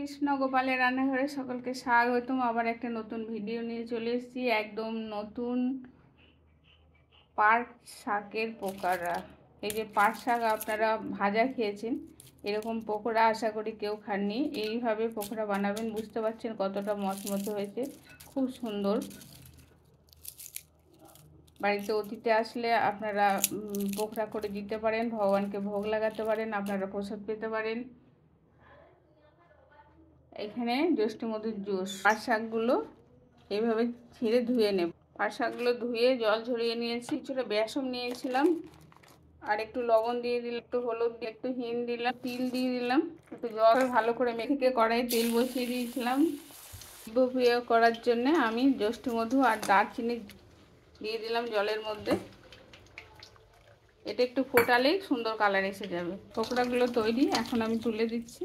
কৃষ্ণ গোপালের রান্নাঘরে সকলকে স্বাগতম। আবার একটা নতুন ভিডিও নিয়ে চলে এসেছি, একদম নতুন পাট শাকের পকোড়া। এই যে পাট শাক আপনারা ভাজা খেয়েছেন, এরকম পকোড়া আশা করি কেউ খাননি। এইভাবে পকোড়া বানাবেন, বুঝতে পারছেন কতটা মচমচে হয়েছে, খুব সুন্দর। বাড়িতে অতিথি আসলে আপনারা পকোড়া করে দিতে পারেন, ভগবানকে ভোগ লাগাতে পারেন, আপনারা প্রসাদ পেতে পারেন। এখানে জ্যৈষ্ঠী মধুর জুস। পাট শাকগুলো এইভাবে ছিঁড়ে ধুয়ে নেব। পাট শাকগুলো ধুয়ে জল ঝরিয়ে নিয়েছি। কিছুটা বেসন নিয়েছিলাম, আর একটু লবণ দিয়ে দিলাম, একটু হলুদ দিয়ে, একটু হিং দিলাম, তিল দিয়ে দিলাম, একটু জল ভালো করে মেখে কড়াই তেল বসিয়ে দিয়েছিলাম। বিয়ে করার জন্য আমি জ্যৈষ্ঠী মধু আর দারচিনি দিয়ে দিলাম জলের মধ্যে। এটা একটু ফোটালেই সুন্দর কালার এসে যাবে। পকোড়াগুলো তৈরি, এখন আমি তুলে দিচ্ছি।